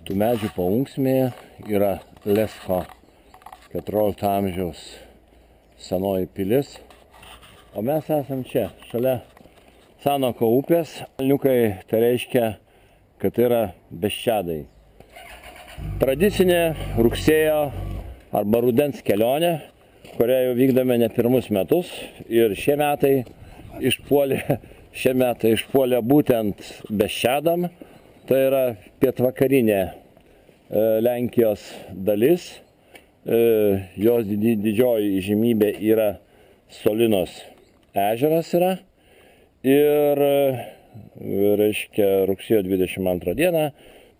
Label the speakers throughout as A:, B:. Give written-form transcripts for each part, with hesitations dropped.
A: tų medžių paunksmėje yra Lesko 14 amžiaus senoji pilis. O mes esam čia, šalia Sanoko upės. Kalniukai tai reiškia, kad tai yra Beščiadai. Tradicinė rugsėjo arba rudens kelionė, kurią jau vykdome ne pirmus metus. Ir šie metai išpuolė būtent Beščiadam. Tai yra pietvakarinė Lenkijos dalis. Jos didžioji įžymybė yra Solinos ežeras yra. Ir, reiškia, rugsėjo 22 dieną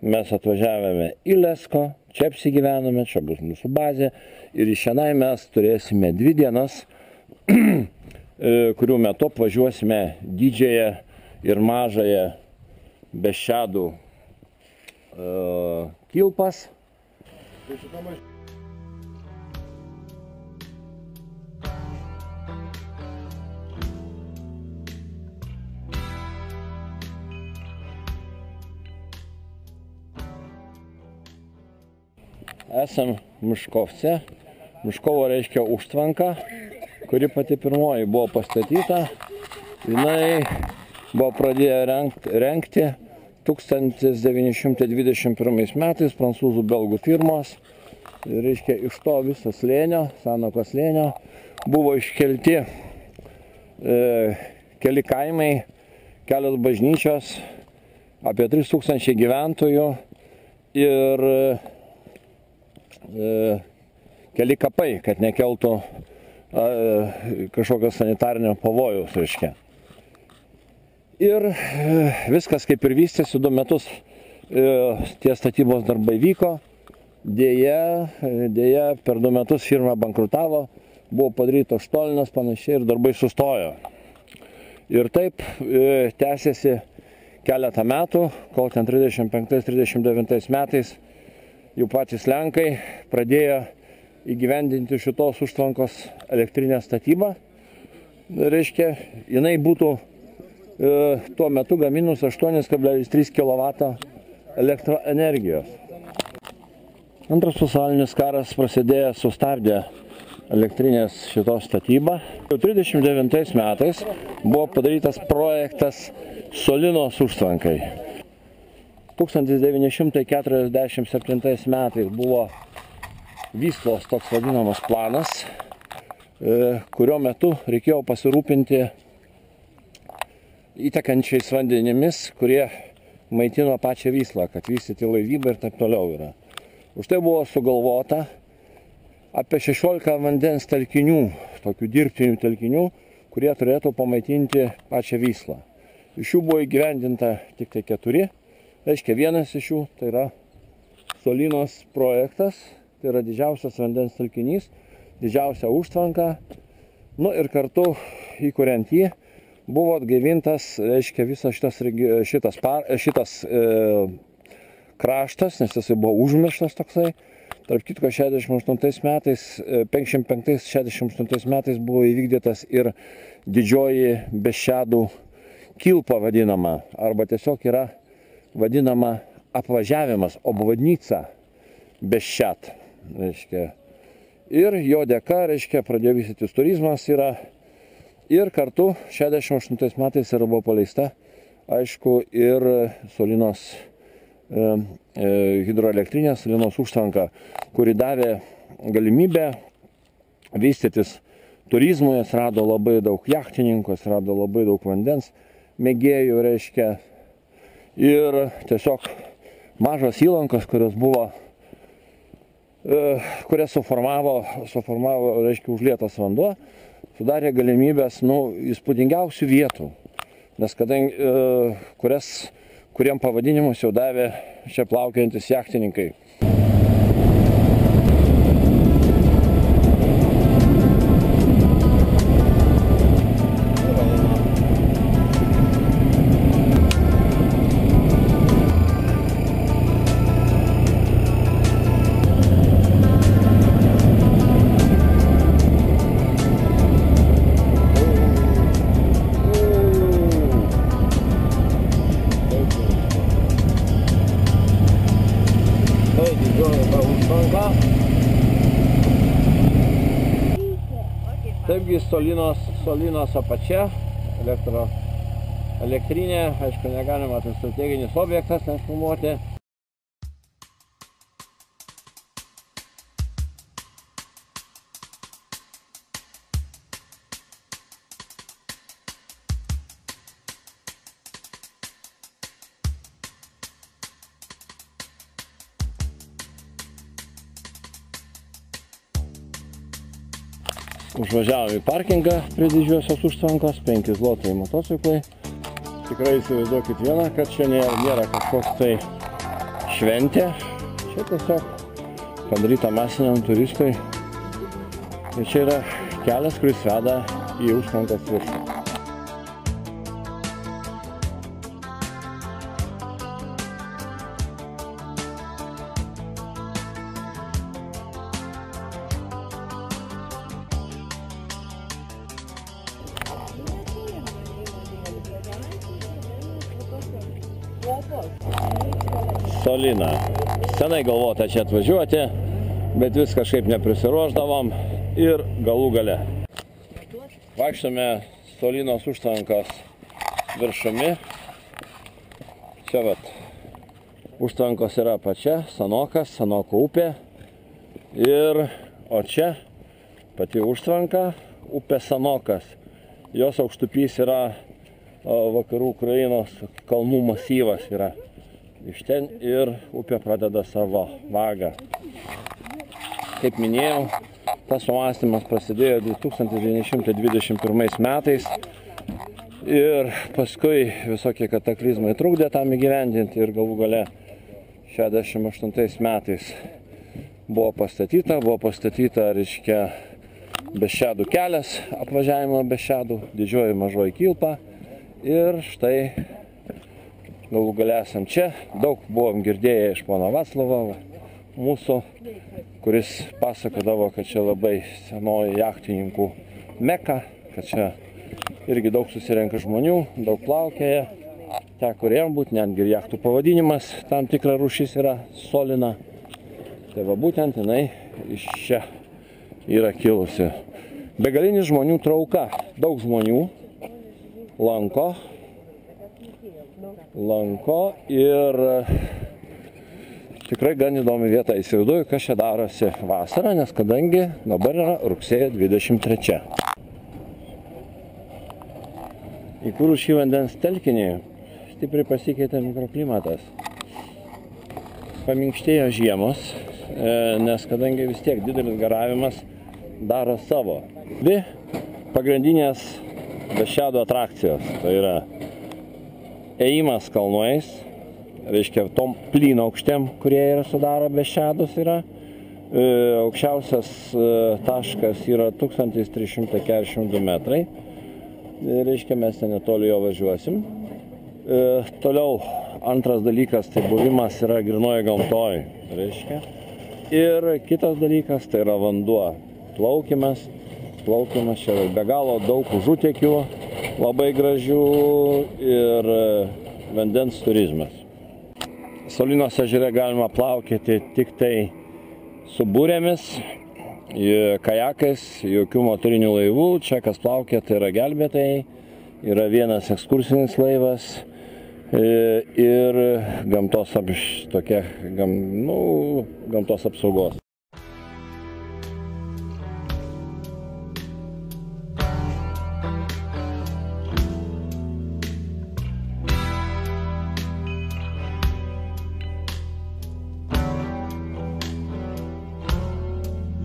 A: mes atvažiavome į Lesko, čia apsigyvenome, čia bus mūsų bazė. Ir iš šiandien mes turėsime 2 dienas, kurių metu apvažiuosime didžiąją ir mažąją Beščiadų kilpas. Esam Miškovce. Miškovo reiškia užtvanka, kuri pati pirmoji buvo pastatyta. Jinai buvo pradėję rengti 1921 metais prancūzų belgų firmos. Reiškia, iš to viso slėnio, Sanoko slėnio, buvo iškelti keli kaimai, kelios bažnyčios, apie 3000 gyventojų ir keli kapai, kad nekeltų kažkokio sanitarinio pavojaus, reiškia. Ir viskas kaip ir vystėsi 2 metus, tie statybos darbai vyko. Deja, per 2 metus firma bankrutavo, buvo padarytos štolinos panašiai ir darbai sustojo. Ir taip tęsėsi keletą metų, kol ten 35-39 metais jau patys Lenkai pradėjo įgyvendinti šitos užtvankos elektrinę statybą. Reiškia, jinai būtų tuo metu gaminus 8,3 kW elektroenergijos. Antras pasaulinis karas prasidėjęs sustabdė elektrinės šitos statybą. Jau 39 metais buvo padarytas projektas Solinos užtvankai. 1947 metais buvo Vyslos toks vadinamas planas, kurio metu reikėjo pasirūpinti įtekančiais vandenimis, kurie maitino pačią Vyslą, kad vystyti laivybą ir taip toliau yra. Už tai buvo sugalvota apie 16 vandens telkinių, tokių dirbtinių telkinių, kurie turėtų pamaitinti pačią Vyslą. Iš jų buvo įgyvendinta tik tai 4. Reiškia, vienas iš jų tai yra Solinos projektas, tai yra didžiausias vandens telkinys, didžiausia užtvanka. Nu ir kartu įkuriant jį buvo atgaivintas, reiškia, visas šitas kraštas, nes jisai buvo užmirštas toksai. Tarp kitko, 55-68 metais buvo įvykdytas ir didžioji Beščiadų kilpa vadinama, arba tiesiog yra vadinama apvažiavimas, obvodnica Beščiad. Ir jo dėka, reiškia, pradėjo vystytis turizmas yra. Ir kartu 68 metais yra buvo paleista, aišku, ir Solinos hidroelektrinė, Solinos užtvanka, kuri davė galimybę vystytis turizmui, atsirado labai daug jachtininkų, atsirado labai daug vandens mėgėjų, reiškia. Ir tiesiog mažos įlankos, kurios buvo, kurias suformavo, reiškia, užlietas vanduo, sudarė galimybės, įspūdingiausių vietų, nes kadangi, kuriem pavadinimus jau davė čia plaukiantis jachtininkai. Solinos apačia, elektrinė, aišku, negalima, tai strateginis objektas nefilmuoti. Užvažiavom į parkingą prie didžiosios užtvankos, 5 zlotai motociklai. Tikrai įsivaizduokit vieną, kad čia nėra kažkoks tai šventė. Čia tiesiog padaryta masiniam turistui. Ir čia yra kelias, kuris veda į užtvankos viršų. Solina. Senai galvota čia atvažiuoti, bet vis kažkaip neprisiruošdavom ir galų gale. Vaikštome Solinos užtvankos viršumi. Čia vat užtvankos yra apačia, Sanokas, Sanoko upė. O čia pati užtvanka, upė Sanokas. Jos aukštupys yra vakarų Ukrainos kalnų masyvas yra. Iš ten ir upė pradeda savo vagą. Kaip minėjau, tas sumąstymas prasidėjo 1921 metais ir paskui visokie kataklizmai trukdė tam įgyvendinti ir galų gale 68 metais buvo pastatyta, reiškia, Beščadų kelias, apvažiavimo Beščadų, didžioji mažoji kilpa ir štai galų gale esam čia. Daug buvom girdėję iš pono Vaclovo mūsų, kuris pasakodavo, kad čia labai senoji jachtininkų meka, kad čia irgi daug susirenka žmonių, daug plaukėja. Teko ir jam būti, netgi ir jachtų pavadinimas, tam tikra rūšis yra Solina. Tai va būtent jinai iš čia yra kilusi. Begalinis žmonių trauka, daug žmonių lanko ir tikrai gan įdomi vieta. Įsivaizduoju, kas čia darosi vasarą, nes kadangi dabar yra rugsėjo 23. Įkūrus šį vandens telkinį stipriai pasikeitė mikroklimatas. Paminkštėjo žiemos, nes kadangi vis tiek didelis garavimas daro savo. Dvi pagrindinės Beščadų atrakcijos, tai yra ėjimas kalnuais, reiškia tom plyno aukštėm, kurie yra sudaro Beščadus yra. Aukščiausias taškas yra 1342 metrai. Reiškia, mes ten netoli jo važiuosim. Toliau antras dalykas, tai buvimas yra grinoje gamtoje, reiškia. Ir kitas dalykas, tai yra vanduo. Plaukimas čia be galo daug užutekių, labai gražių ir vandens turizmas. Solinos ežere galima plaukėti tik tai su burėmis, kajakais, jokių motorinių laivų. Čia kas plaukia, tai yra gelbėtojai, yra vienas ekskursinis laivas ir gamtos apsaugos.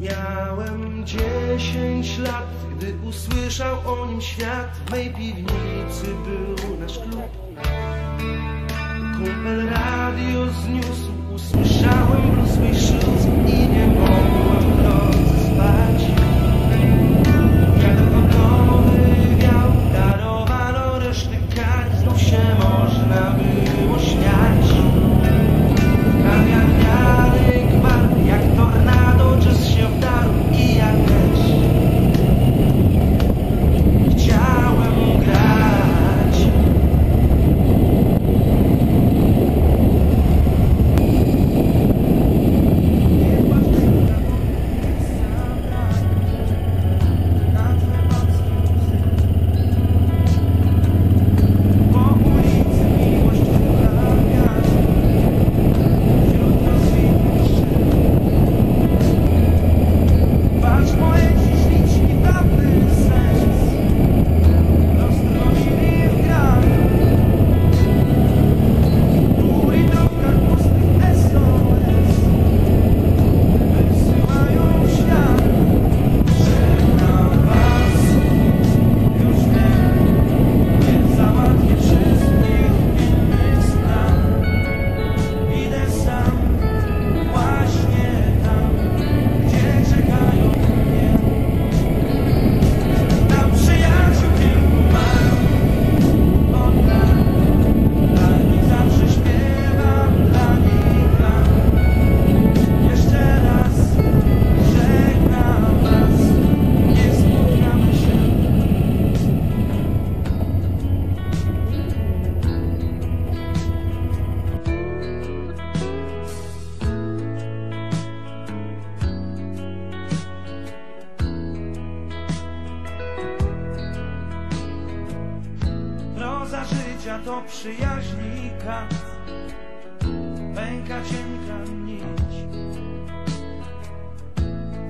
B: Miałem 10 lat, gdy usłyszał o nim świat. W mej piwnicy był nasz klub. Kumpel radio zniósł, usłyszałem brusły szyc i nie mogłem w nocy spać. Jak gotowy wiał, darowano reszty kart, znów się można było śmiać. Kawiarniany gwar, jak tornado, jazz się wdarł i ja też chciałem grać. Nie płacz na sam brak. życia to przyjaźni kat. Pęka cienka nić.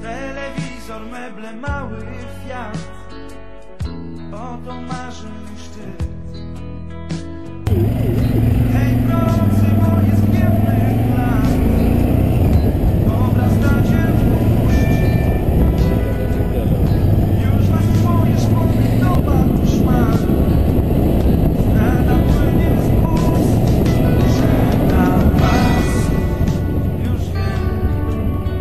B: Telewizor, meble, mały Fiat. Oto marzeń szczyt. Hej, procy, bo jest gniewnych lat. Obraz dacie wpuść. Już was twoje szpony dopadł szmat. Strata płynie z ust. Żegnam was. Już wiem,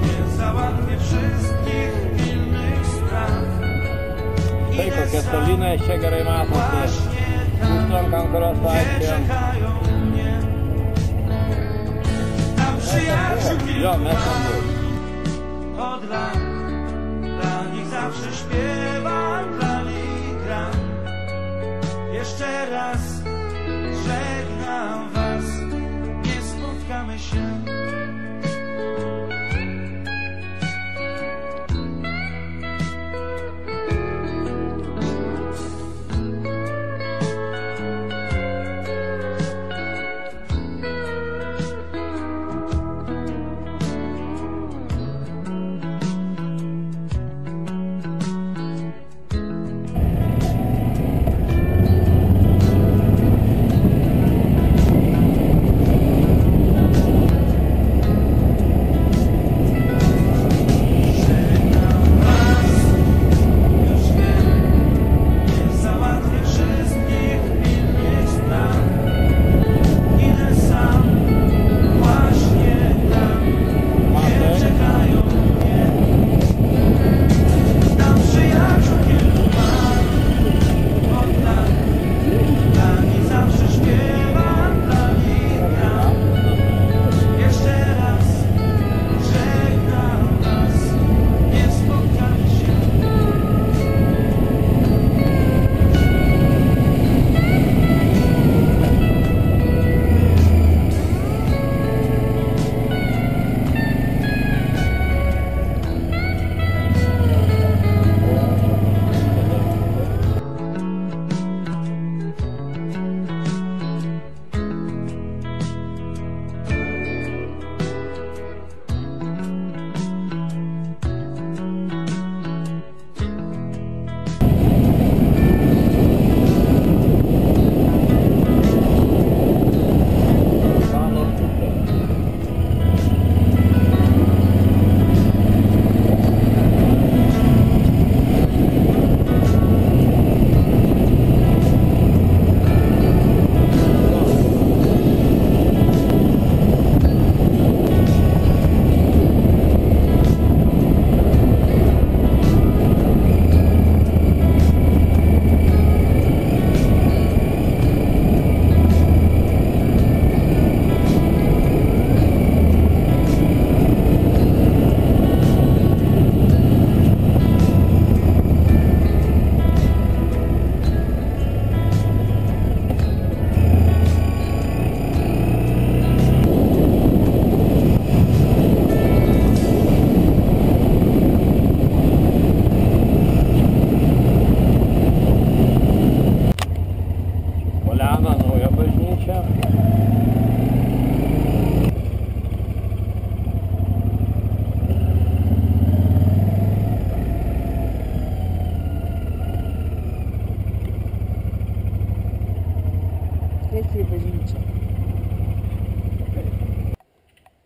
B: nie załatwię wszystkich pilnych spraw.
A: Štai kokia Solina čia gerai matosi. Užtvankam, kurios vaikščiojam. Jo, mes tam buvome.
B: Od lat dla nich zawsze śpiewam, dla nich gram. Jeszcze raz żegnam was, nie spotkamy się.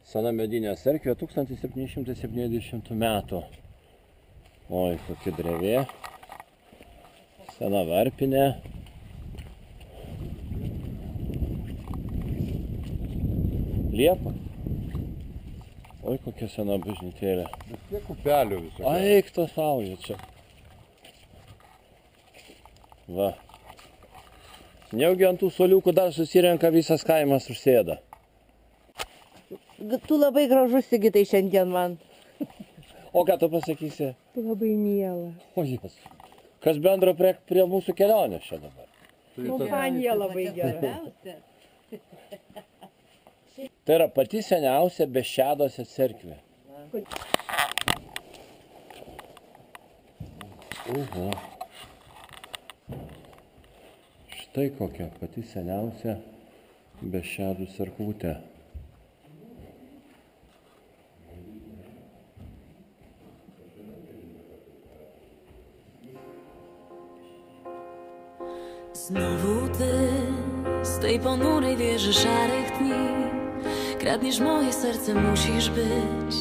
A: Sena medinė cerkvė 1770 metų. Oi, kokia drevė. Sena varpinė. Liepa. Oi, kokia sena bažnytėlė.
C: Kiek upelių viso.
A: Eik to sauja čia. Va. Neugi ant tų soliukų dar susirenka visas kaimas užsėda.
D: Tu labai gražus, Sigitai, šiandien man.
A: O ką tu pasakysi?
D: Tu labai miela.
A: O jas. Kas bendro prie mūsų kelionės čia dabar?
D: Kompanija labai gera.
A: Tai yra pati seniausia Beščiaduose cerkvė. štai kokia pati seniausia Beščiadų cerkvutė.
E: Znowu ty z tej ponurej wieży szarych dni kradniesz moje serce, musisz być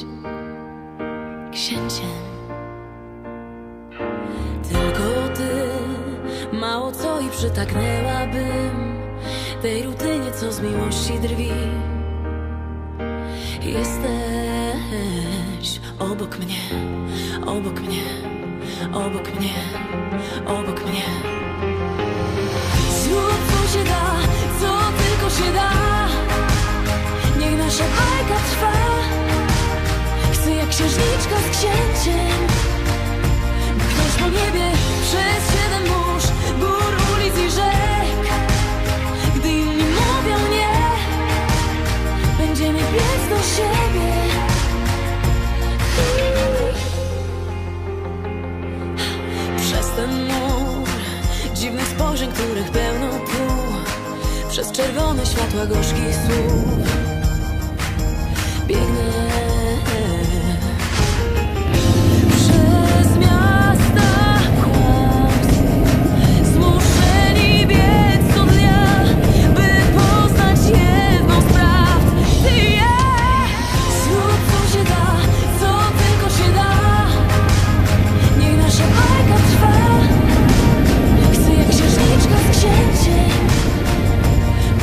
E: księciem. Tylko ty, mało co i przytaknęłabym tej rutynie, co z miłości drwi. Jesteś obok mnie, obok mnie, obok mnie, obok mnie. Zrób co się da, co tylko się da. Niech nasza bajka trwa. Chcę jak księżniczka z księciem. Ktoś po niebie przez 7 mórz, gór, ulic i rzek. Gdy inni mówią nie, będziemy biec do siebie. Przez ten mur dziwnych spojrzeń, których pełno tu, przez czerwone światła gorzkich słów biegnę. Przez miasta kłamstw, zmuszeni biec co dnia, by poznać jedną z prawd. Ty i ja. Zrób co się da, co tylko się da. Niech nasza bajka trwa. Chcę jak księżniczka z księciem.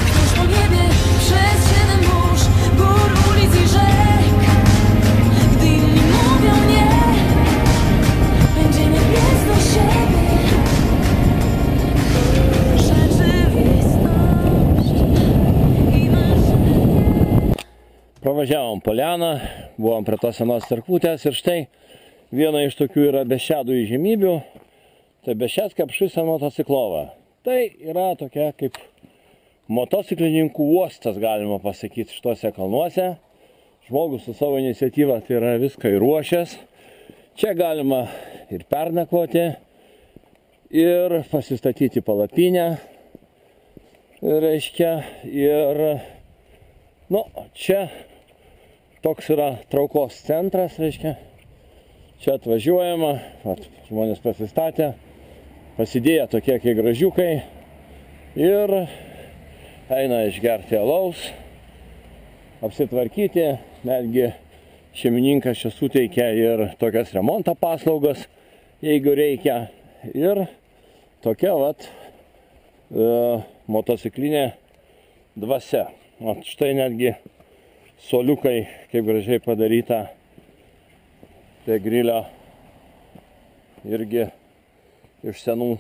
E: Ktoś po niebie przez 7 mórz, gór, ulic i rzek. Gdy inni mówią nie, będziemy biec do siebie. Rzeczywistość i marzenie.
A: Pravažiavom Polianą, buvom prie tos senos cerkvutės ir štai viena iš tokių yra Beščiadų įžymybių. Tai Beščiadska Pšisa motociklova. Tai yra tokia kaip motociklininkų uostas, galima pasakyti, šituose kalnuose. Žmogus su savo iniciatyva tai yra viską įruošęs. Čia galima ir pernakvoti, ir pasistatyti palapinę. Reiškia, ir čia toks yra traukos centras, reiškia. Čia atvažiuojama, žmonės pasistatė, pasidėję tokie kaip gražiukai ir eina išgerti alaus, apsitvarkyti, netgi šeimininkas čia suteikia ir tokias remonto paslaugas, jeigu reikia. Ir tokia motociklinė dvasia. Štai netgi suoliukai, kaip gražiai padaryta. Tai grilio irgi iš senų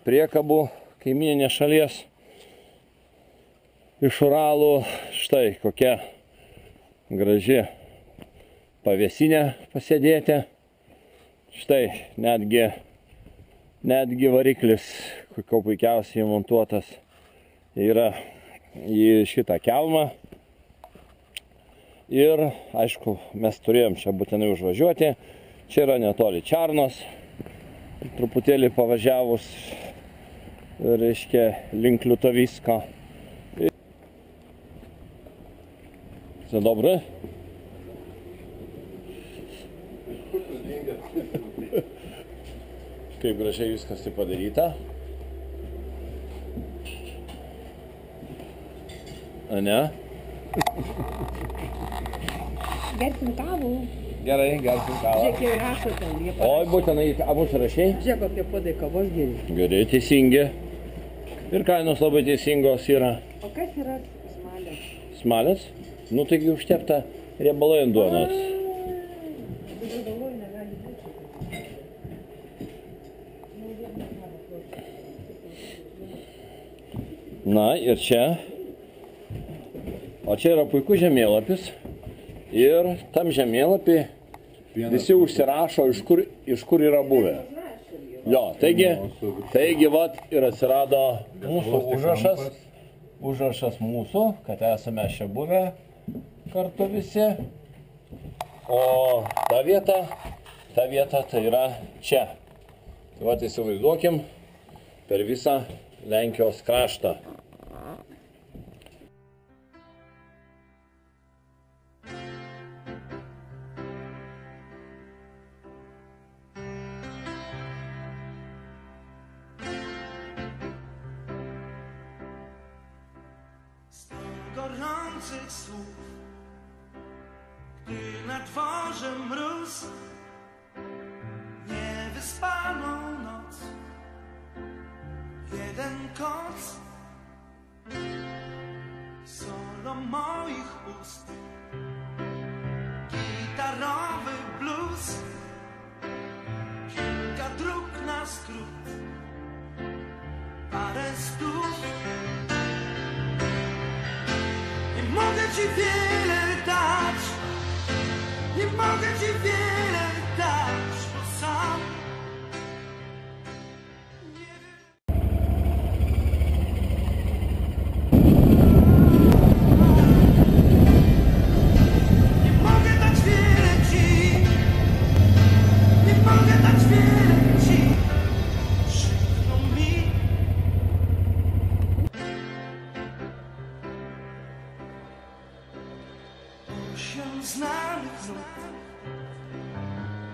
A: priekabų kaimyninės šalies. Iš Uralų štai kokia graži pavėsinė pasėdėti. Štai netgi variklis, kuo puikiausiai montuotas, yra į šitą kelmą. Ir, aišku, mes turėjom čia būtinai užvažiuoti. Čia yra netoli Čarnos. Truputėlį pavažiavus, reiškia, link Liutovisko. Все добре? Kaip gražiai viskas tai padaryta. A ne?
D: Gersim kavų.
A: Gerai, gersim kavą.
D: Žiūrėk, jau rašo ten.
A: Oi, būtinai, abu rašiai?
D: Žiūrėk, kokie podai kavos geri.
A: Gerai, teisingi. Ir kainos labai teisingos yra.
D: O kas yra smalės?
A: Smalės? Nu, taigi užtepta riebalai ant duonos. Na, ir čia. O čia yra puikus žemėlapis. Ir tam žemėlapį visi užsirašo, iš kur yra buvę. Jo, taigi vat ir atsirado mūsų užrašas mūsų, kad esame čia buvę kartu visi. O ta vieta tai yra čia. Tai vat įsivaizduokim per visą Lenkijos kraštą.
B: Sto gorących słów, gdy na dworze mróz, niewyspaną noc, jeden koc, solo moich ust, gitarowy blues, kilka dróg na skrót, parę stów. Nie mogę ci wiele dać, nie mogę ci wiele dać, bo sam nie wiem. Nie mogę dać wiele ci, nie mogę dać wiele ci, przykro mi. Osiem znanych nut,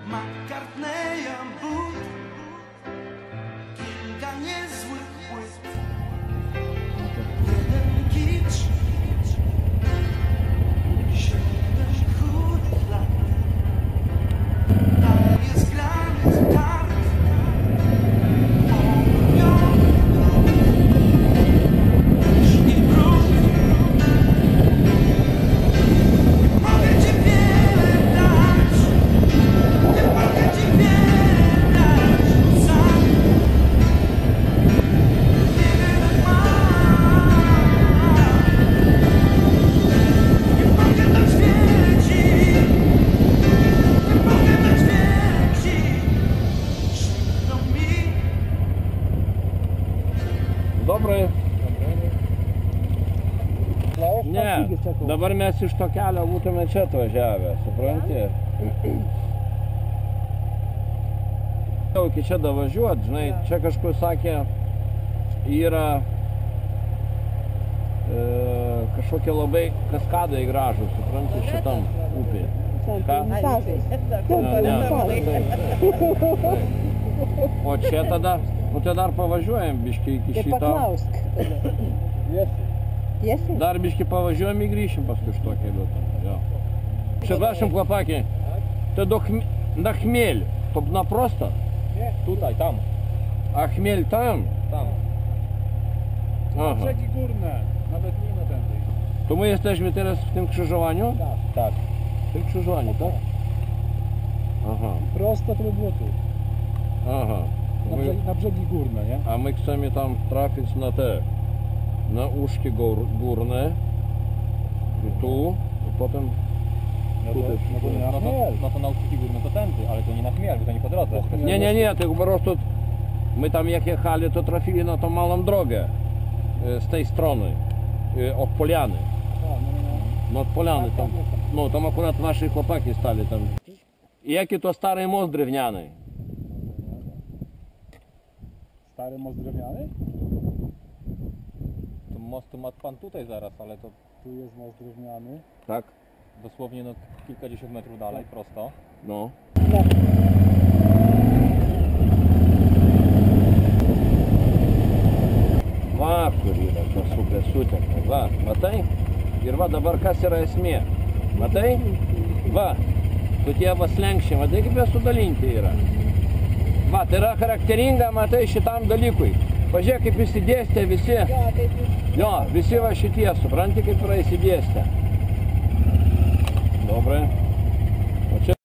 B: McCartneya but, kilka niezłych płyt, jeden kicz, 7 chudych lat. Tam jest granic kart, pogubiony i brud. Mogę ci wiele dać, nie mogę ci wiele dać, bo sam niewiele mam. Nie mogę dać wiele ci, nie mogę dać wiele ci, przykro mi.
A: Dobry. Ne, dabar mes iš to kelio būtume čia atvažiavę, supranti? Jau iki čia davažiuot, žinai, čia kažkur sakė, yra kažkokie labai kaskadai gražūs, supranti, šitam upė. Ką? O čia tada, nu tai dar pavažiuojam biškai iki
D: Tai
A: šito.
D: paklausk. Jesi?
A: Dar biškai pavažiuojam ir grįšim paskui šito keliu. Jo. Przepraszam, chłopaki, to na chmiel, to na prosto?
C: Tutaj, tam,
A: A chmiel tam?
C: tam.
A: Aha.
C: Brzegi górne, nawet nie na tędy.
A: To my jesteśmy teraz w tym krzyżowaniu?
C: Tak.
A: W tym krzyżowaniu, tak? Aha,
C: Prosto to by było tu.
A: aha.
C: Na brzegi górne, nie?
A: A my chcemy tam trafić na te, na uszki górne i tu, i potem tutaj.
C: No to na uczki górne to tędy, ale to nie na chmiel, bo to nie po drodze.
A: Nie, tylko po prostu my tam jak jechali, to trafili na tą małą drogę z tej strony, od Poliany. No od Poliany tam, no tam akurat nasi chłopaki stali tam. I jaki to stary most drewniany.
C: Stary most drewniany? To most to ma pan tutaj zaraz, ale to tu jest most drewniany.
A: Tak?
C: Dosłownie no kilkadziesiąt metrów dalej, prosto.
A: No. Va, kur yra tas upės suteka. Va, matai? Ir va dabar kas yra esmė. Matai? Va, tokie va slenkščiai, matai kaip jie sudalinti yra. Va, tai yra charakteringa, matai, šitam dalykui. Pažiūrėk, kaip įsidėstė visi. Jo, visi va šitie, supranti, kaip yra įsidėstę. Dobre. O čia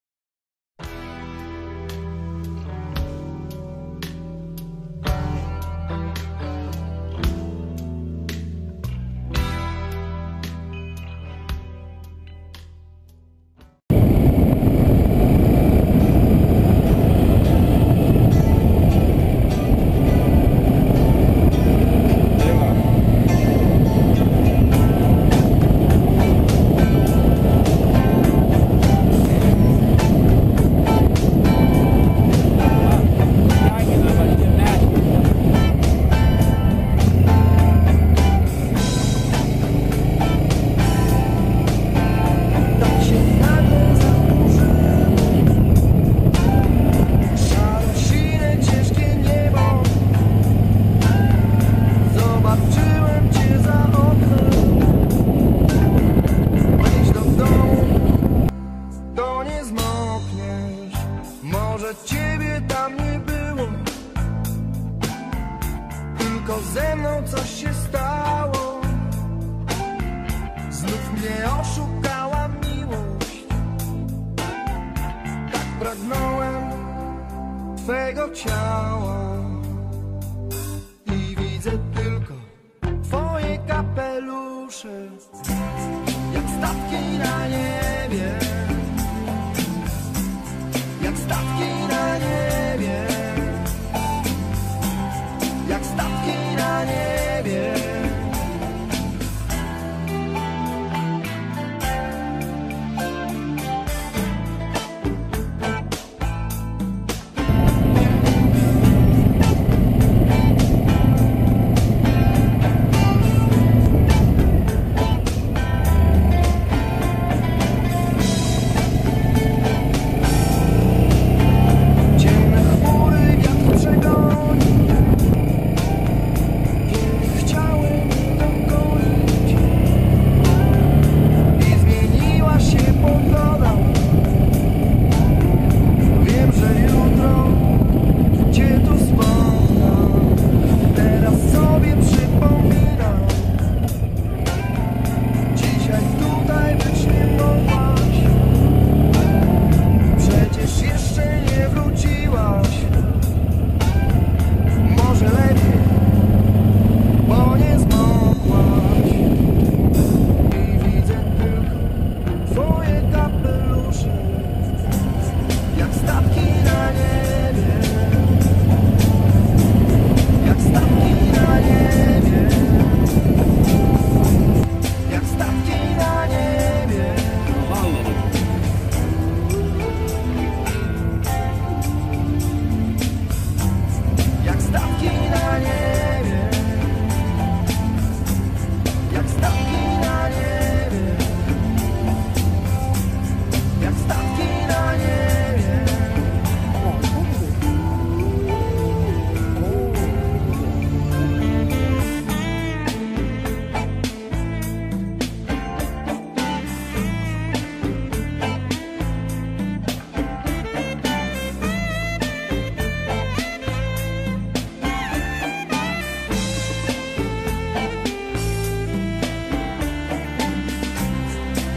B: tylko ze mną coś się stało. Znów mnie oszukała miłość. Tak pragnąłem twego ciała i widzę tylko twoje kapelusze, jak statki na niebie, jak statki na niebie, jak statki na niebie.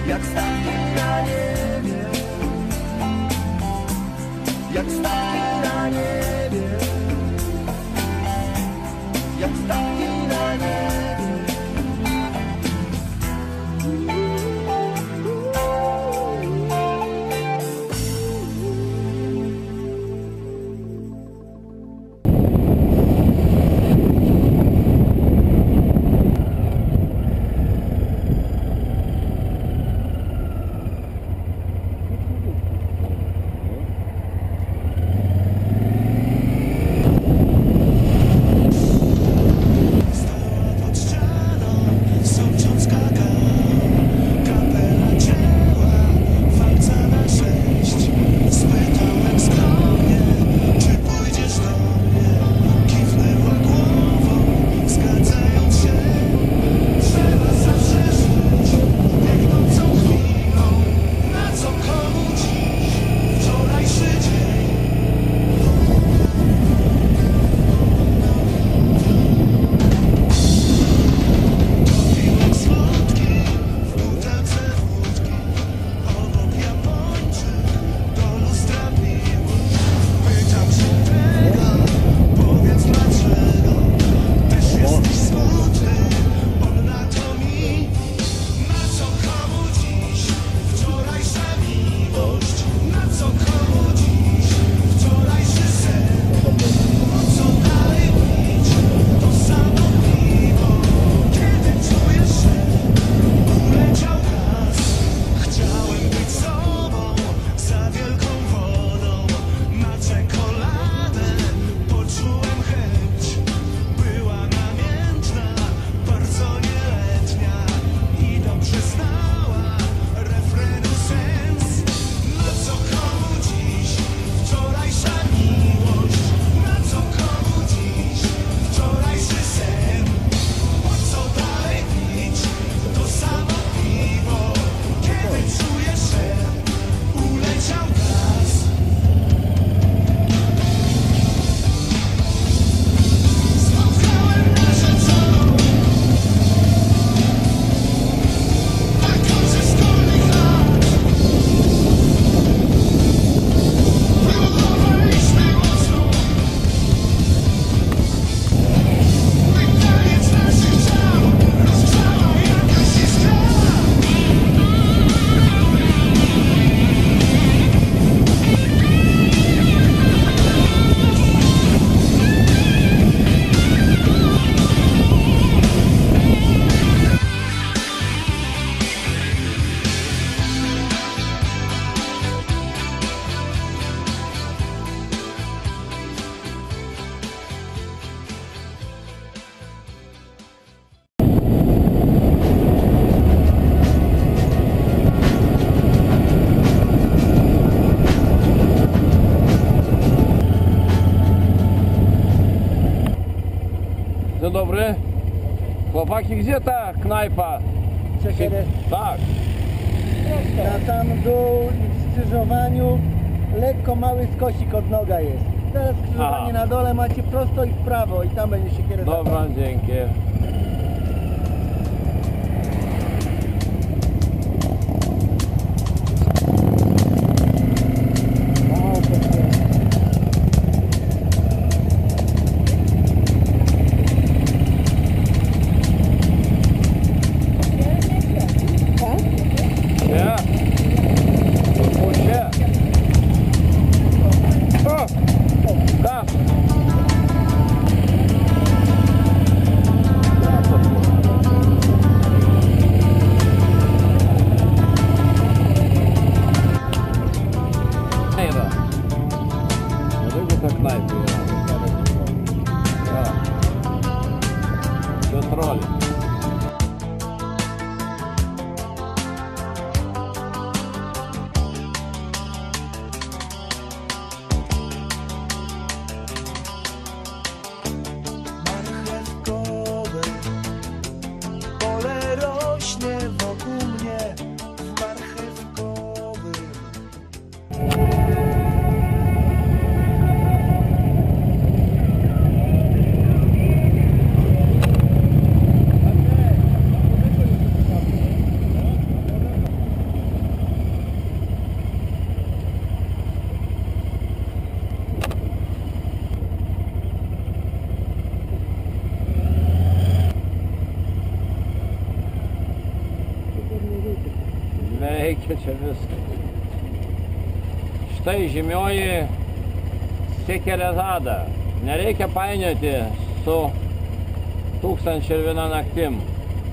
B: Jak statki na niebie, jak statki na niebie, jak statki na niebie.
A: Dzień dobry. Chłopaki, gdzie ta knajpa? Tak.
F: Na tam dół i w skrzyżowaniu lekko mały skosik od noga jest. Teraz skrzyżowanie
A: Aha.
F: na dole macie prosto i w prawo i tam będzie się kierować.
A: Dobra, dzięki. Nie. Puśćcie. O! Tak. Knajpa. Dlatego ta knajpa jest. Kontroli.
B: Marchewkowe pole rośnie wokół mnie w marchewkowym.
A: Veikia čia viskas. Štai žymioji Sekerezada. Nereikia painioti su 1001 naktim.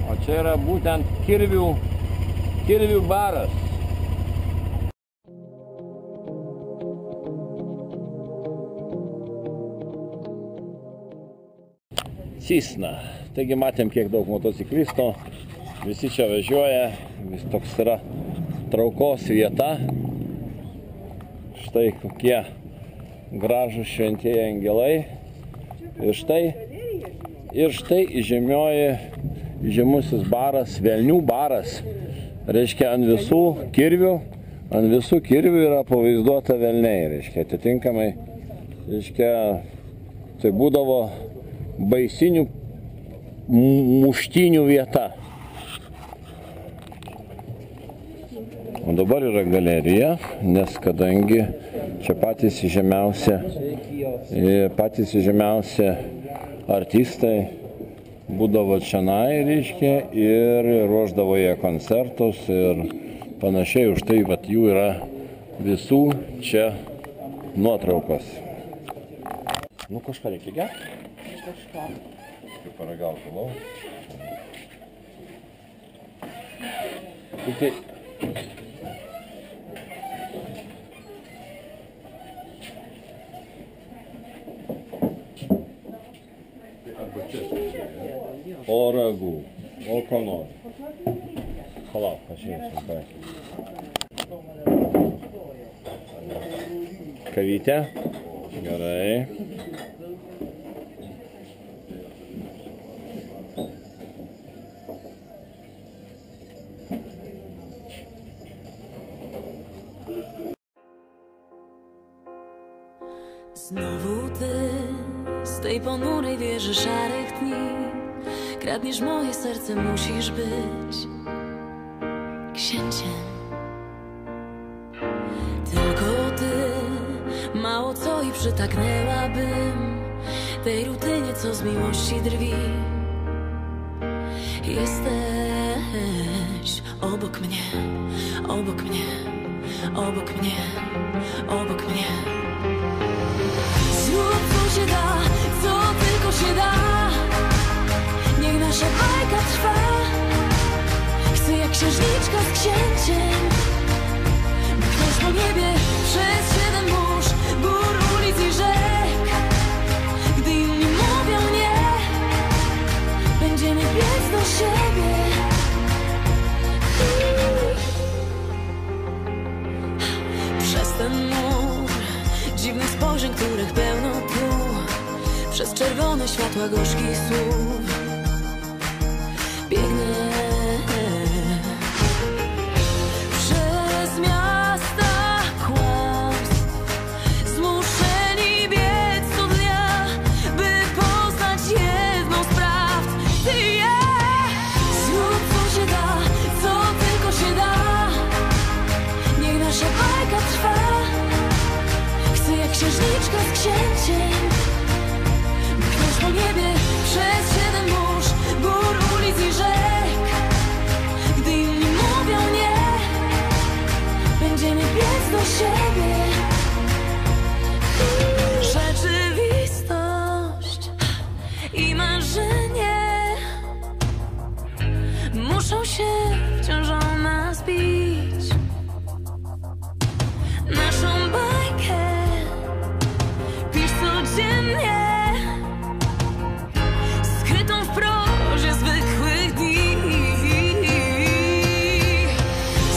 A: O čia yra būtent kirvių baras. Cisna. Taigi matėm, kiek daug motociklistų. Visi čia važiuoja. Vis toks yra traukos vieta. Štai kokie gražūs šventieji angelai. Ir štai žemusis baras, velnių baras. Reiškia, ant visų kirvių yra pavaizduota velniai. Reiškia, atitinkamai, tai būdavo baisinių muštynių vieta. O dabar yra galerija, nes kadangi čia patys žemiausi artistai būdavo čionai, reiškia, ir ruošdavo jie koncertus ir panašiai, už tai vat, jų yra visų čia nuotraukos. Nu kažką reikia gerti? Kažką. Kaip paragauti lau. Tik tai o ragų, o ko nori. Palauk, aš jums kavytė. Gerai.
E: Znowu ty z tej ponurej wieży szarych dni kradniesz moje serce, musisz być księciem. Tylko ty, mało co i przytaknęłabym tej rutynie, co z miłości drwi. Jesteś obok mnie, obok mnie, obok mnie, obok mnie. Zrób co się da, co tylko się da. Niech nasza bajka trwa. Chcę jak księżniczka z księciem mknąć po niebie przez 7 mórz, gór, ulic i rzek. Gdy inni mówią nie, będziemy biec do siebie. Przez ten mur dziwnych spojrzeń, których pełno tu. przez czerwone światła gorzkich słów. Biegnę przez miasta kłamstw, zmuszeni biec co dnia, by poznać jedną z prawd. Ty i ja, zrób co się da, co tylko się da. Niech nasza bajka trwa. Chcę jak księżniczka z księciem mknąć po niebie przez 7 mórz, gór, ulic i rzek. Gdy inni mówią nie, będziemy biec do siebie. Rzeczywistość i marzenie muszą się wciąż o nas bić. Naszą bajkę pisz codziennie, skrytą w prozie zwykłych dni.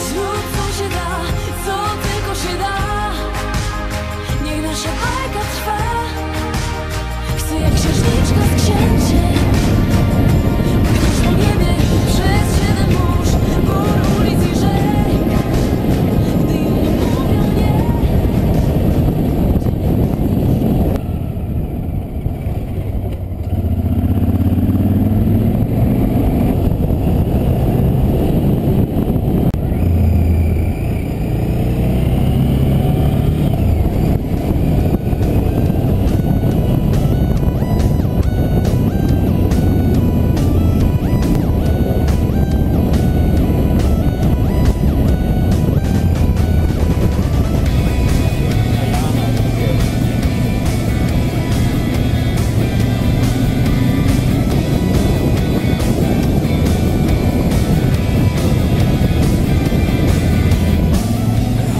E: Zrób co się da, co tylko się da. Niech nasza bajka trwa. Chcę jak księżniczka z księciem mknąć po niebie przez 7 mórz, gór, ulic i rzek. Gdy inni mówią nie.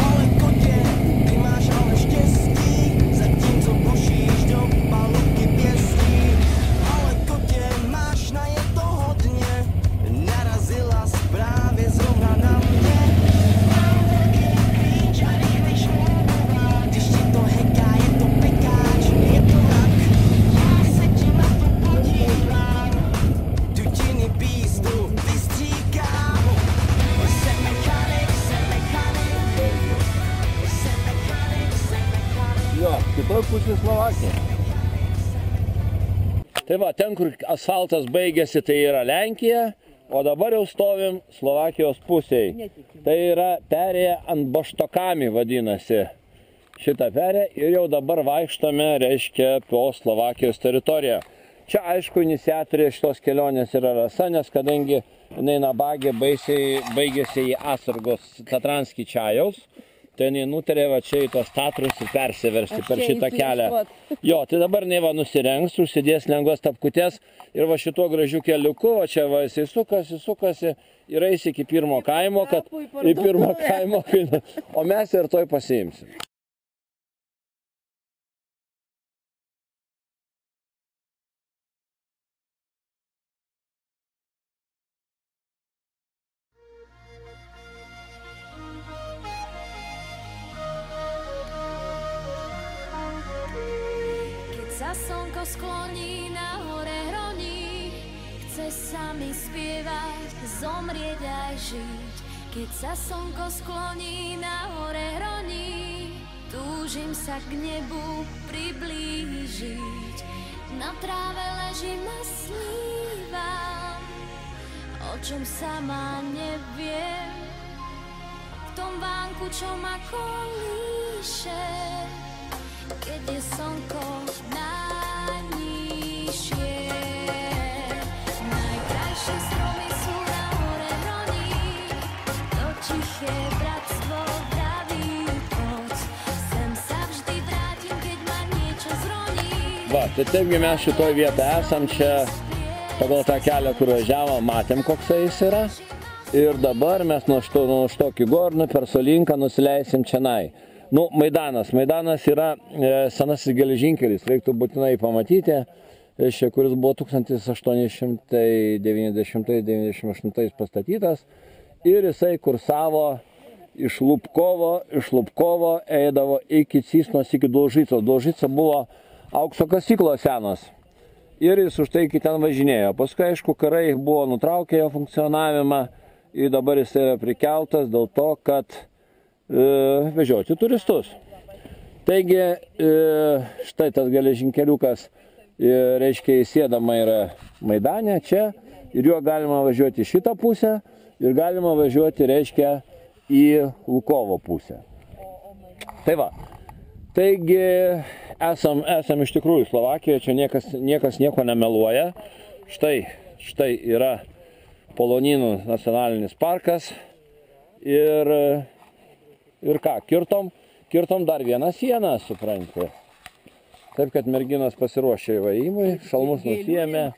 B: Ale kocie, ty masz ale štěstí, zatímco božíš do palubky pěstí. Ale kocie, máš na je to hodně, narazila právě zrovna na mě. Mám velký klíč a rychlej šmourová, když ti to heká, je to pekáč, je to rak. Já se ti na to podívám, dutiny pístu vystříkám. Jsem mechanik, jsem mechanik.
A: Jo, kitoj pusėje Slovakija. Tai va, ten, kur asfaltas baigėsi, tai yra Lenkija, o dabar jau stovim Slovakijos pusėje. Tai yra perėja ant Boštokami vadinasi šitą perėją ir jau dabar vaikštame, reiškia, po Slovakijos teritoriją. Čia, aišku, iniciatorė šitos kelionės yra Rasa, nes kadangi jinai nabagė baigėsi į atsargos Tatranskį Čajaus, tai jinai nutarė va čia į tos Tatrus ir persiversti per šitą kelią. Jo, tai dabar jinai va nusirengs, užsidės lengvas tapkutės ir va šituo gražiu keliuku, va čia va jisai sukasi ir eis iki pirmo kaimo, kad į pirmo kaimo, o mes ir toj pasiimsim.
E: Keď sa slnko skloní na hore hroní, chce sa mi spievať, zomrieť aj žiť. Keď sa slnko skloní na hore hroní, túžim sa k nebu priblížiť. Na tráve ležím a snívam, o čom sama neviem. V tom vánku, čo ma kolíše, keď je slnko najnižšie. Najkrajšie stromy sú na hore hroní, to tiché bratstvo vraví poď. Sem sa vždy vrátim, keď ma niečo zroní.
A: Va, tai taipgi mes šitoj vietoje esam čia pagal tą kelią, kur važiavom, matėm, koks jis yra. Ir dabar mes nuo Štokį Gorną per Solinką nusileisim čionai. Nu, Maidanas. Maidanas yra senasis geležinkelis, reiktų būtinai pamatyti, kuris buvo 1890-98 pastatytas. Ir jisai kursavo iš Lubkovo eidavo iki Cisnos, iki Dolžicos. Dolžica buvo aukso kasyklos senos. ir jis už tai iki ten važinėjo. Paskui, aišku, karai buvo nutraukę jo funkcionavimą ir dabar jis yra prikeltas dėl to, kad vežioti turistus. Taigi, štai tas geležinkeliukas, reiškia, įsėdama yra Maidane čia ir juo galima važiuoti į šitą pusę ir galima važiuoti, reiškia, į Lukovo pusę. Tai va. Taigi, esam iš tikrųjų Slovakijoje, čia niekas nieko nemeluoja. Štai yra Poloninų nacionalinis parkas ir ką, kirtom dar vieną sieną, suprantate. Taip, kad merginos pasiruošė įvaimui, šalmus nusiėmė,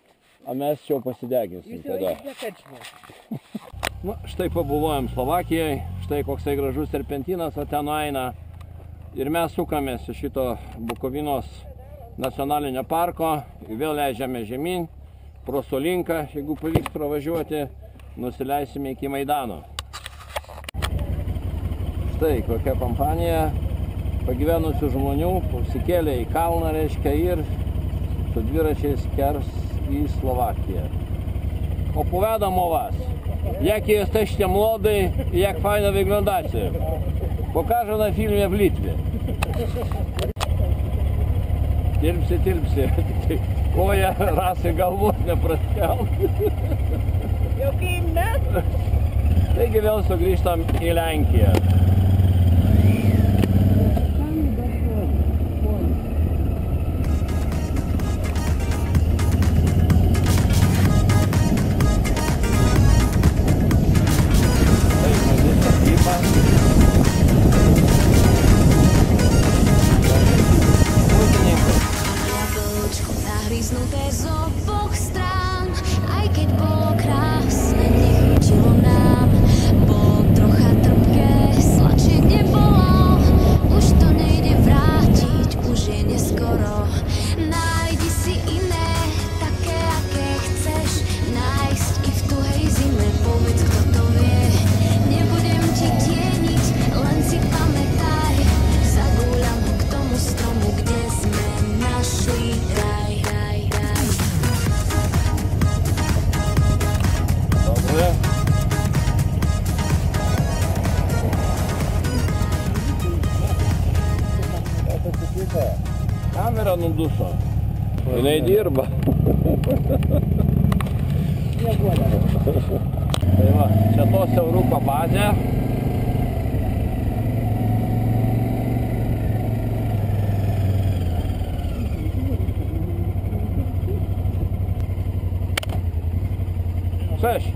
A: o mes čia pasideginsim tada. Nu, štai pabuvojom Slovakijai, štai koksai gražus serpentinas, o ten eina. Ir mes sukamės iš šito Bukovinos nacionalinio parko, vėl leidžiame žemyn, pro Solinką, jeigu pavyks pravažiuoti, nusileisime iki Maidano. Štai kokia kompanija pagyvenusių žmonių pasikėlė į kalną, reiškia, ir su dviračiais kers į Slovakiją. Opowiadam o was, jakie jesteście młody i jak fajnie wyglądacie. Pokażę na filmie w Litwie. Tilpsi. Koja rasy galvos nepraskelt.
D: Jau kaip mes?
A: Taigi vėl sugrįžtam į Lenkiją.
E: Nahryznuté z oboch strán, aj keď bolo krásne, nechutilo nám. Bolo trocha trpké, slačiek nebolo, už to nejde vrátiť, už je neskoro. Nájdi si iné, také, aké chceš nájsť i v tuhej zime, povedz, kto to vie. Nebudem ti tieniť, len si pamätaj, zagúľam ho k tomu stromu, kde sme našli raj.
A: Kamera nuduso. Jinai dirba. Tai va, čia to siauruko bazė. Cześć.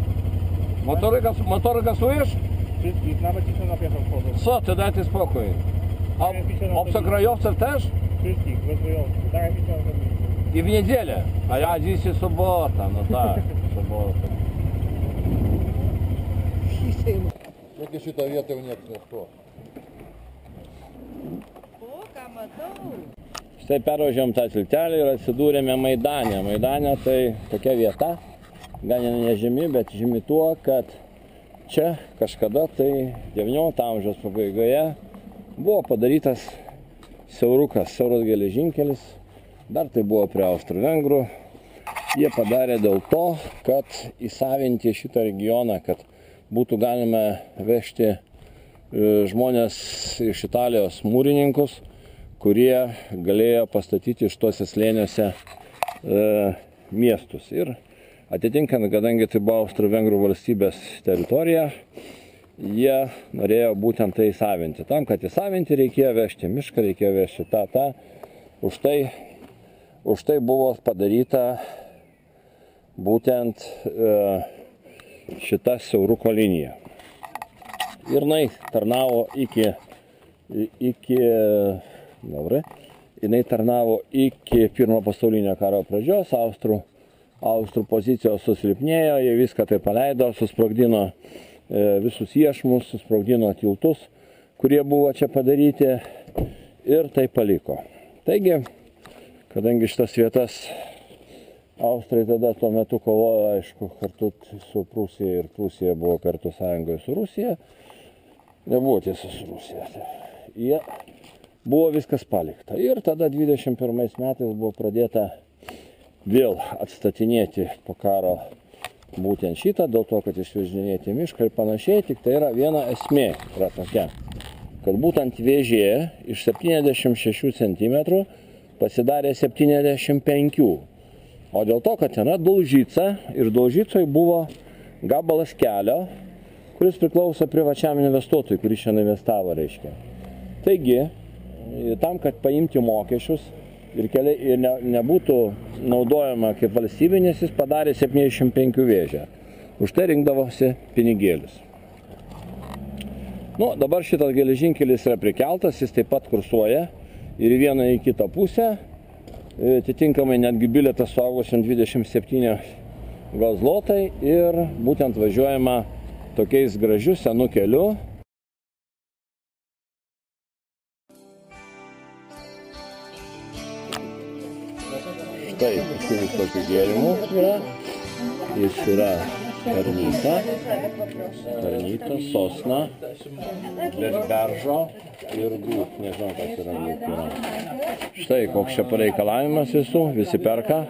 A: Motory gasujesz?
C: Wszystkich, nawet ci co na piechą wchodzą.
A: Co ty, dajcie spokój. A obcokrajowców też?
C: Wszystkich, rozwojowych. Daj mi to.
A: I w niedzielę. A ja dzisiaj sobota, no tak, sobota.
G: Tokia šitą vietą jau niekas nestovi.
D: O, ką matau?
A: Štai pervažiavom tą tiltelį ir atsidūrėme Maidane. Maidane tai tokia vieta, gan nežymi, bet žymi tuo, kad čia kažkada tai 19 amžiaus pabaigoje buvo padarytas siauras geležinkelis. Dar tai buvo prie Austro-Vengrų. Jie padarė dėl to, kad įsavinti šitą regioną, kad būtų galima vežti žmonės iš Italijos mūrininkus, kurie galėjo pastatyti šituose slėniuose miestus. Ir atitinkant, kadangi tai buvo Austro-Vengrų valstybės teritorija, jie norėjo būtent tai įsavinti. Tam, kad įsavinti, reikėjo vežti mišką, reikėjo vežti tą. Už tai buvo padaryta būtent šita siauruko linija. Ir jinai tarnavo iki Pirmo pasaulinio karo pradžios. Austrų pozicijos susilpnėjo, jie viską tai paleido, susprogdino visus iešmus, susprogdino tiltus, kurie buvo čia padaryti, ir tai paliko. Taigi, kadangi šitas vietas Austrai tada tuo metu kovojo, aišku, kartu su Prūsija, ir Prūsija buvo kartu sąjungoje su Rusija, nebuvo tiesa su Rusija. Jie buvo viskas palikta. Ir tada 21 metais buvo pradėta vėl atstatinėti po karo būtent šitą, dėl to, kad išvežinėti mišką ir panašiai, tik tai yra viena esmė, yra tokia, kad būtent vėžė iš 76 cm pasidarė 75, o dėl to, kad ten yra Dolžyca ir Dolžycoje buvo gabalas kelio, kuris priklauso privačiam investuotojui, kuris šiandien investavo, reiškia. Taigi, tam, kad paimti mokesčius ir nebūtų naudojama kaip valstybinis, jis padarė 75 vėžę. Už tai rinkdavosi pinigėlius. Nu, dabar šitas geležinkelis yra prikeltas, jis taip pat kursuoja ir į vieną į kitą pusę. Atitinkamai netgi bilietas suaugusiam 27 gal zlotai ir būtent važiuojama tokiais gražiu senu keliu. Štai paskutinis tokių gėrimų yra. Jis yra karnyta, sosna, beržo ir grūt. Nežinau, kas yra grūt. Štai koks čia pareikalavimas visų, visi perka.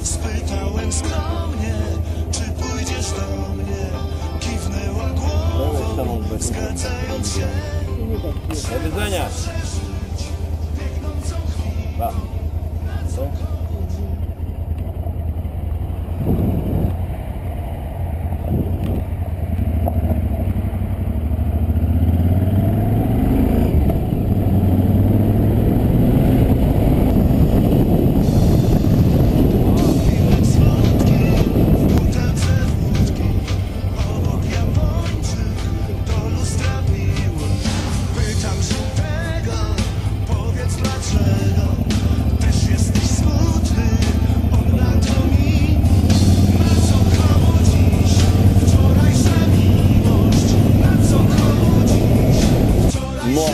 B: Spytałem skromnie, czy pójdziesz do mnie. Kiwnęła głową, zgadzając się.
A: Do widzenia. Nuo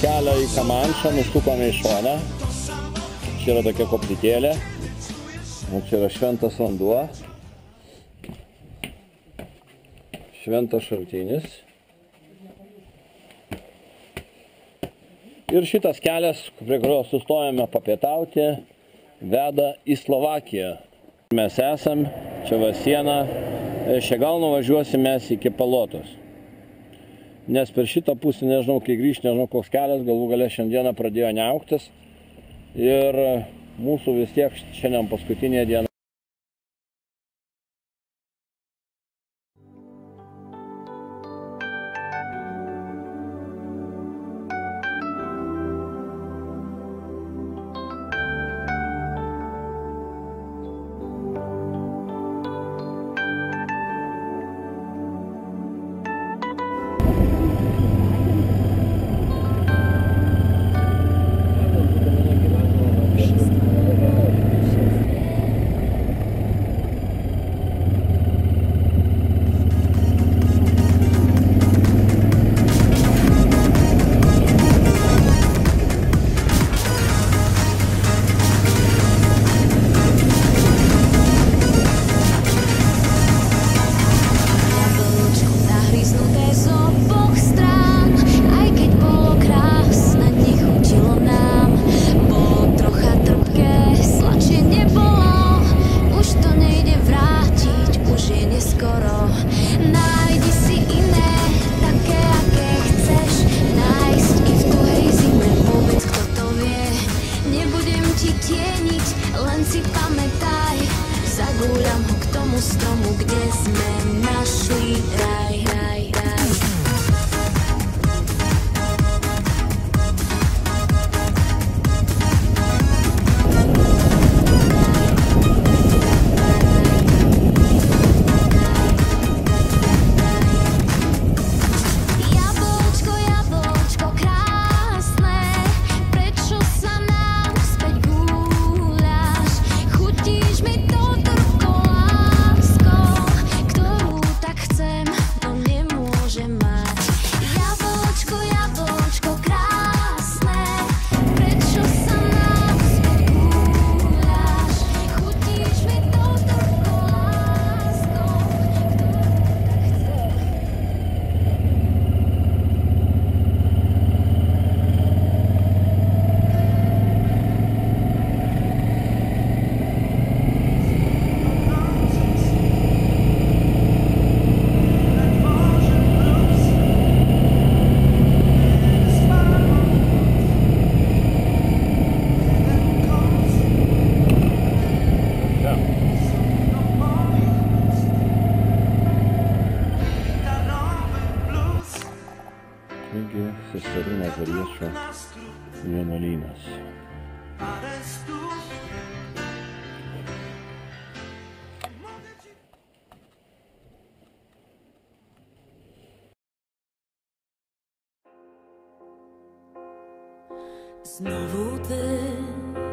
A: kelio į Kamanšą nusukome į šoną. Čia yra tokia koplytėlė. Čia yra šventas vanduo. Šventas šaltinis. Ir šitas kelias, prie kurio sustojame papietauti, veda į Slovakiją. Mes esam, čia va siena, čia gal nuvažiuosim mes iki Palotos. Nes per šitą pusę, nežinau, kai grįžti, nežinau, koks kelias, galų gale šiandieną pradėjo niauktis. Ir mūsų vis tiek šiandien paskutinė diena.
E: Stromu, kde sme našli raj, raj, raj. Jablčko, jablčko krásne, prečo sa nám späť gúľaš? Chutíš mi to trpko láskou, ktorú tak chcem, no nemôžem. Znowu ty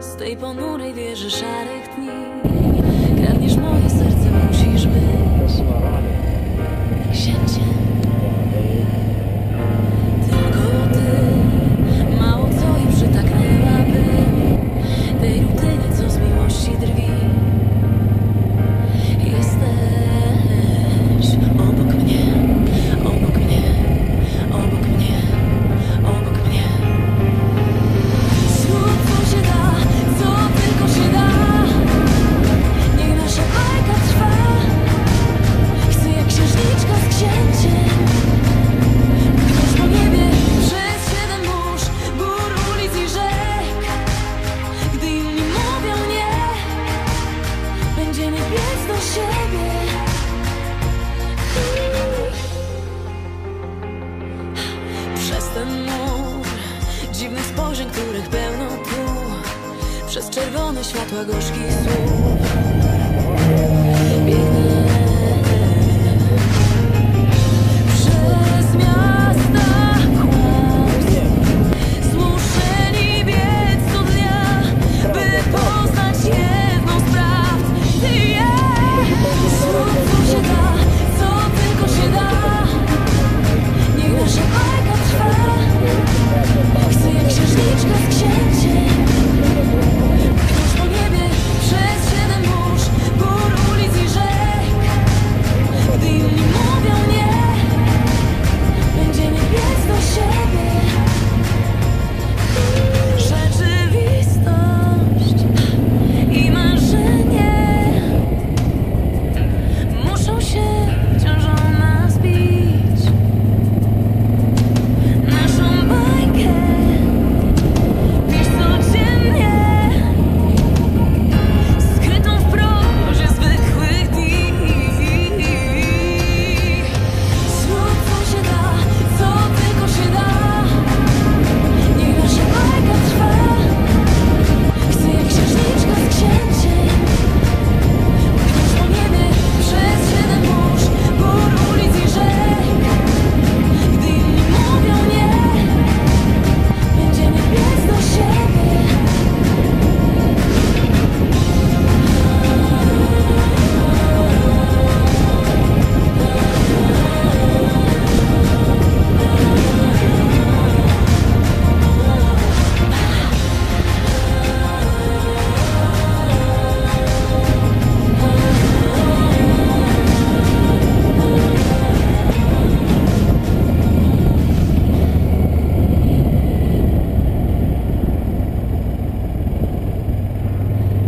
E: z tej ponurej wieży szarych dni kradniesz moje serce, musisz być księciem. Tylko ty, mało co i przytaknęłabym tej rutynie, co z miłości drwi. Jesteś obok mnie, obok mnie, obok mnie, obok mnie. Zrób co się da, co tylko się da. Niech nasza bajka trwa. Chcę jak księżniczka z księciem pchnąć po niebie przez 7 mórz, gór, ulic i rzek. Gdy inni mówią nie, będziemy biec do siebie. Przez ten mur dziwnych spojrzeń, których pełno tu, przez czerwone światła gorzkich słów biegnę przez miasta kłamstw, zmuszeni biec co dnia, by poznać jedną z prawd. Ty i ja. Zrób co się da, co tylko się da. Niech nasza bajka trwa. Chcę jak księżniczka z księciem pchnąć po niebie przez 7 mórz, gór, ulic i rzek. Gdy inni mówią nie, będziemy biec do siebie. Rzeczywistość i marzenie muszą się ciążą nas bić. Naszą bajkę pisz codziennie, skrytą w prozie zwykłych dni. Zrób co się da, co tylko się da. Niech nasza bajka trwa. Chcę jak księżniczka z księciem pchnąć po niebie przez 7 mórz, gór, ulic i rzek. Gdy inni mówią nie, będziemy biec do siebie.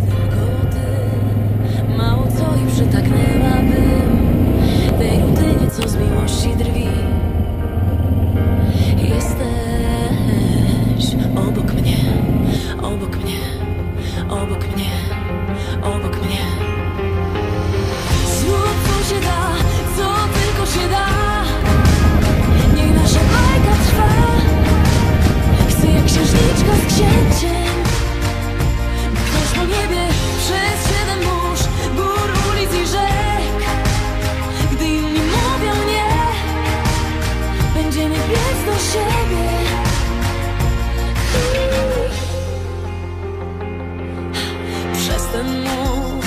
E: Tylko ty, mało co i przytaknęłabym tej rutynie, co z miłości drwi. Jesteś obok mnie, obok mnie, obok mnie, obok mnie. Zrób co się da, co tylko się da. Niech nasza bajka trwa. Chcę jak księżniczka z księciem pchnąć po niebie przez 7 mórz, gór, ulic i rzek. Gdy inni mówią nie, będziemy biec do siebie. Przez ten mur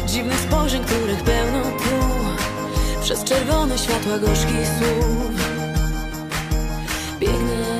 E: dziwnych spojrzeń, których pełno tu, przez czerwone światła gorzkich słów biegnę